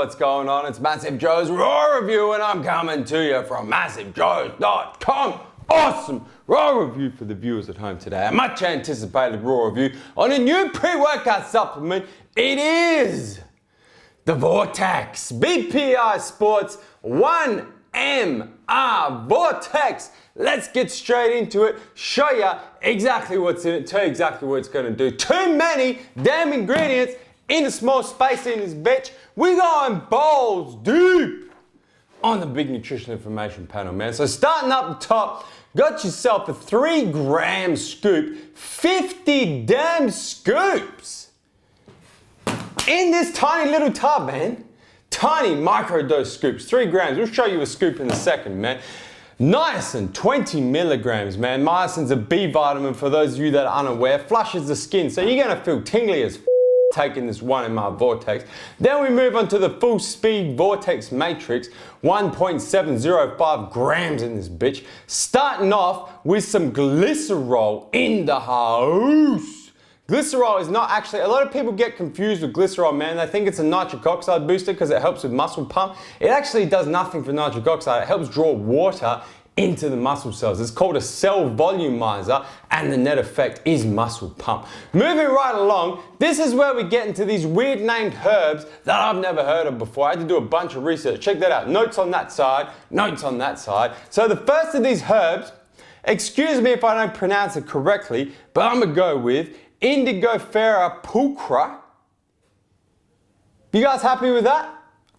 what's going on? It's MassiveJoes RAW review and I'm coming to you from MassiveJoes.com. Awesome RAW review for the viewers at home today. A much anticipated RAW review on a new pre-workout supplement. It is the Vortex BPI Sports 1MR Vortex. Let's get straight into it, show you exactly what's in it, tell you exactly what it's gonna do. Too many damn ingredients in a small space in this bitch. We going balls deep on the big nutrition information panel, man. So starting up the top, got yourself a 3 gram scoop, 50 damn scoops in this tiny little tub, man. Tiny micro dose scoops, 3 grams. We'll show you a scoop in a second, man. Niacin, 20 milligrams, man. Niacin's a B vitamin for those of you that are unaware. Flushes the skin, so you're gonna feel tingly as taking this 1MR Vortex. Then we move on to the full speed Vortex Matrix, 1.705 grams in this bitch. Starting off with some glycerol in the house. Glycerol is not actually, a lot of people get confused with glycerol, man. They think it's a nitric oxide booster because it helps with muscle pump. It actually does nothing for nitric oxide. It helps draw water into the muscle cells. It's called a cell volumizer and the net effect is muscle pump. Moving right along, this is where we get into these weird named herbs that I've never heard of before. I had to do a bunch of research. Check that out. Notes on that side, notes on that side. So the first of these herbs, excuse me if I don't pronounce it correctly, but I'm gonna go with Indigofera pulchra. You guys happy with that?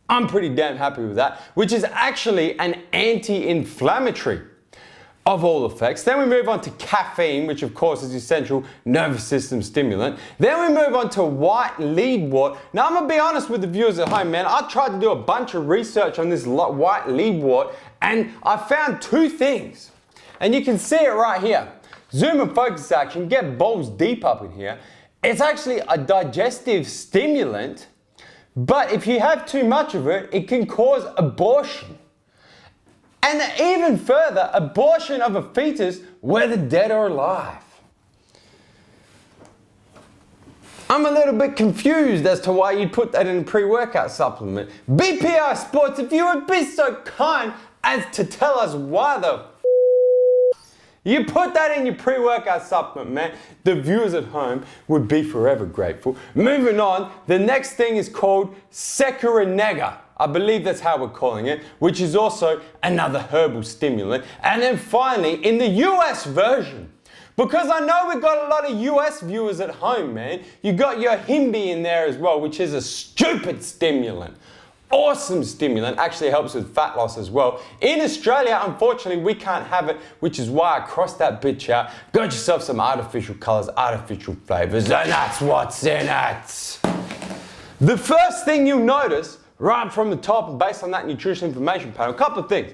I'm pretty damn happy with that, which is actually an anti-inflammatory of all effects. Then we move on to caffeine, which of course is your central nervous system stimulant. Then we move on to white leadwort. Now I'm gonna be honest with the viewers at home, man. I tried to do a bunch of research on this white leadwort and I found 2 things. And you can see it right here. Zoom and focus action, get balls deep up in here. It's actually a digestive stimulant, but if you have too much of it, it can cause abortion. And even further, abortion of a fetus, whether dead or alive. I'm a little bit confused as to why you'd put that in a pre-workout supplement. BPI Sports, if you would be so kind as to tell us why the you put that in your pre-workout supplement, man, the viewers at home would be forever grateful. Moving on, the next thing is called Securenega. I believe that's how we're calling it, which is also another herbal stimulant. And then finally, in the US version, because I know we've got a lot of US viewers at home, man, you got your Himbi in there as well, which is a stupid stimulant. Awesome stimulant, actually helps with fat loss as well. In Australia, unfortunately, we can't have it, which is why I crossed that bitch out. Got yourself some artificial colors, artificial flavors, and that's what's in it. The first thing you'll notice, right from the top, based on that nutrition information panel, a couple of things.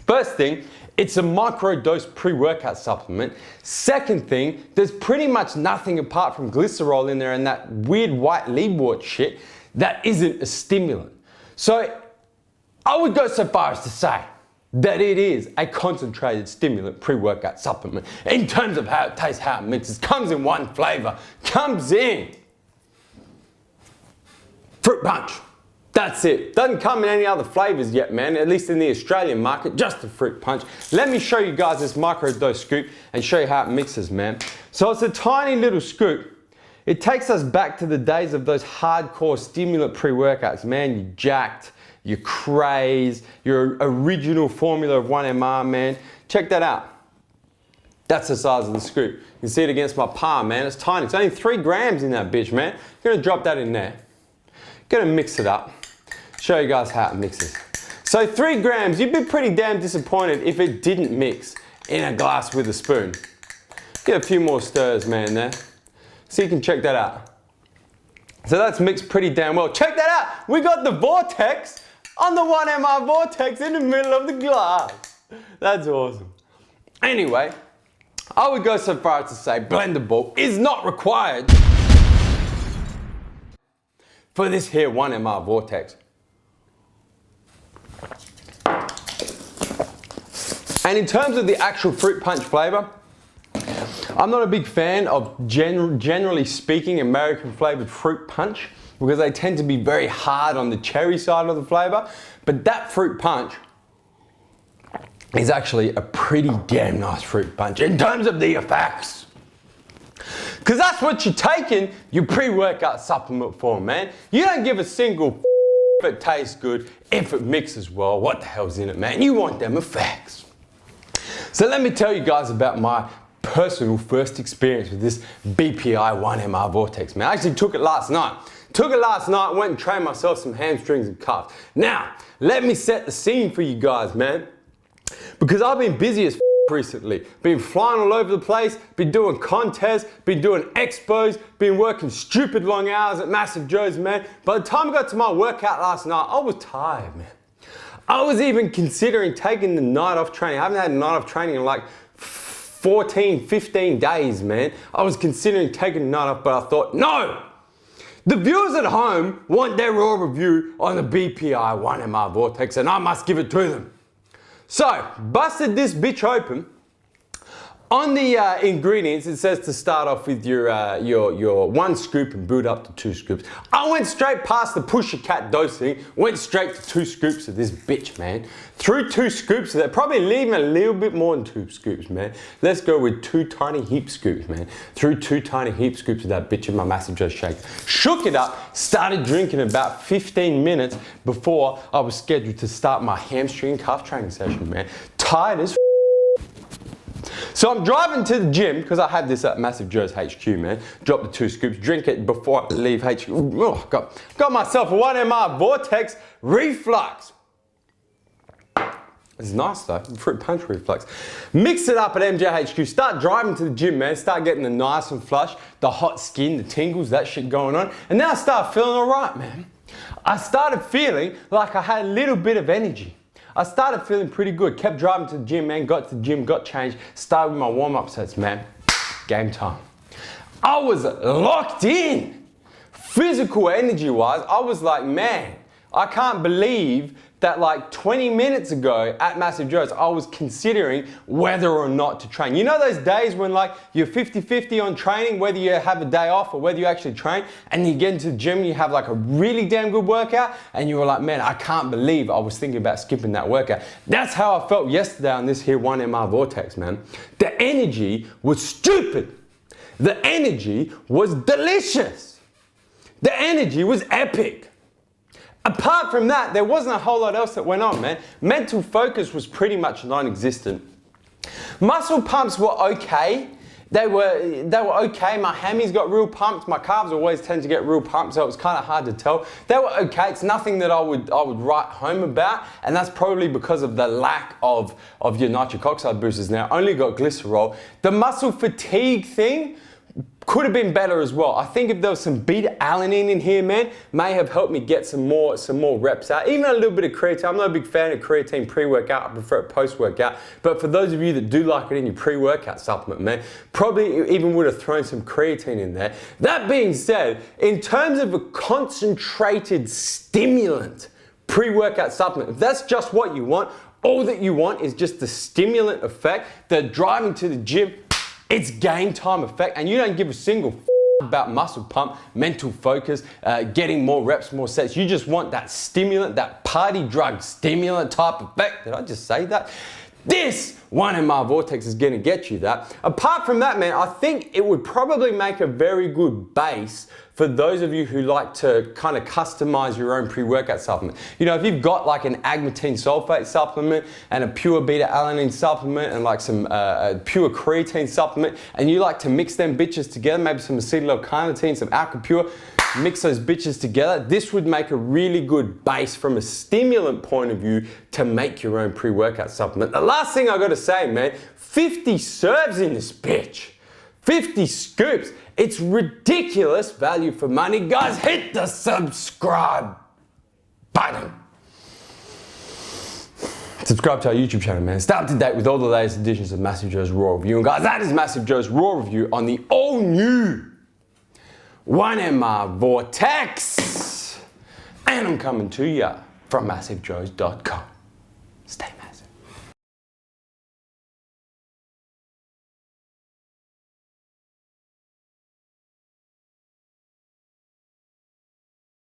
First thing, it's a micro-dose pre-workout supplement. Second thing, there's pretty much nothing apart from glycerol in there and that weird white leadwort shit that isn't a stimulant. So I would go so far as to say that it is a concentrated stimulant pre-workout supplement in terms of how it tastes, how it mixes, comes in one flavor, comes in fruit punch. That's it. Doesn't come in any other flavors yet, man, at least in the Australian market, just a fruit punch. Let me show you guys this micro dose scoop and show you how it mixes, man. So it's a tiny little scoop. It takes us back to the days of those hardcore stimulant pre-workouts. Man, you jacked, you crazed, your original formula of 1MR, man. Check that out. That's the size of the scoop. You can see it against my palm, man. It's tiny. It's only 3 grams in that bitch, man. You're gonna drop that in there. Gonna mix it up. Show you guys how it mixes. So 3 grams, you'd be pretty damn disappointed if it didn't mix in a glass with a spoon. Get a few more stirs, man, there. So you can check that out. So that's mixed pretty damn well. Check that out. We got the Vortex on the 1MR Vortex in the middle of the glass. That's awesome. Anyway, I would go so far as to say blendable is not required for this here 1MR Vortex. And in terms of the actual fruit punch flavor, I'm not a big fan of, generally speaking, American flavored fruit punch. because they tend to be very hard on the cherry side of the flavor. But that fruit punch is actually a pretty damn nice fruit punch in terms of the effects. Because that's what you're taking your pre-workout supplement for, man. You don't give a single if it tastes good, if it mixes well, what the hell's in it, man? You want them effects. So let me tell you guys about my personal first experience with this BPI 1MR Vortex, man. I actually took it last night. Went and trained myself some hamstrings and calves. Now, let me set the scene for you guys, man. Because I've been busy as recently. Been flying all over the place, been doing contests, been doing expos, been working stupid long hours at MassiveJoes, man. By the time I got to my workout last night, I was tired, man. I was even considering taking the night off training. I haven't had a night off training in like 14, 15 days, man. I was considering taking the night off, but I thought, no! The viewers at home want their raw review on the BPI 1MR Vortex, and I must give it to them. So, busted this bitch open. On the ingredients, it says to start off with your 1 scoop and build up to 2 scoops. I went straight past the pussycat dosing, went straight to 2 scoops of this bitch, man. Through 2 scoops of that, probably leaving a little bit more than 2 scoops, man. Let's go with 2 tiny heap scoops, man. Through 2 tiny heap scoops of that bitch in my MassiveJoes shake. Shook it up, started drinking about 15 minutes before I was scheduled to start my hamstring and calf training session, man. Tired as So I'm driving to the gym, because I had this at MassiveJoes HQ, man. Drop the 2 scoops, drink it before I leave HQ. Oh, got myself a 1MR Vortex Reflux. It's nice though, fruit punch reflux. Mix it up at MJHQ, start driving to the gym, man. Start getting the nice and flush, the hot skin, the tingles, that shit going on. And then I start feeling all right, man. I started feeling like I had a little bit of energy. I started feeling pretty good. Kept driving to the gym, man. Got to the gym, got changed. Started with my warm-up sets, man. Game time. I was locked in. Physical energy-wise, I was like, man, I can't believe that like 20 minutes ago at MassiveJoes, I was considering whether or not to train. You know those days when like you're 50-50 on training, whether you have a day off or whether you actually train, and you get into the gym and you have like a really damn good workout, and you were like, man, I can't believe I was thinking about skipping that workout. That's how I felt yesterday on this here 1MR Vortex, man. The energy was stupid. The energy was delicious. The energy was epic. Apart from that, there wasn't a whole lot else that went on, man. Mental focus was pretty much non-existent. Muscle pumps were okay. They were okay. My hammies got real pumped. My calves always tend to get real pumped, so it was kind of hard to tell. They were okay. It's nothing that I would write home about, and that's probably because of the lack of your nitric oxide boosters. Now, I only got glycerol. The muscle fatigue thing could have been better as well. I think if there was some beta-alanine in here, man, may have helped me get some more reps out. Even a little bit of creatine. I'm not a big fan of creatine pre-workout. I prefer it post-workout. But for those of you that do like it in your pre-workout supplement, man, probably even would have thrown some creatine in there. That being said, in terms of a concentrated stimulant pre-workout supplement, if that's just what you want, all that you want is just the stimulant effect, the driving to the gym, it's game time effect, and you don't give a single about muscle pump, mental focus, getting more reps, more sets. You just want that stimulant, that party drug stimulant type effect. Did I just say that? This 1MR Vortex is gonna get you that. Apart from that, man, I think it would probably make a very good base for those of you who like to kind of customize your own pre-workout supplement. You know, if you've got like an agmatine sulfate supplement and a pure beta-alanine supplement and like some pure creatine supplement, and you like to mix them bitches together, maybe some acetyl-L-carnitine, some Alka-Pure, mix those bitches together, this would make a really good base from a stimulant point of view to make your own pre-workout supplement. The last thing I gotta say, man, 50 serves in this bitch. 50 scoops. It's ridiculous value for money. Guys, hit the subscribe button. Subscribe to our YouTube channel, man. Stay up to date with all the latest editions of MassiveJoes RAW Review. And guys, that is MassiveJoes RAW Review on the all-new 1MR Vortex. And I'm coming to you from MassiveJoes.com.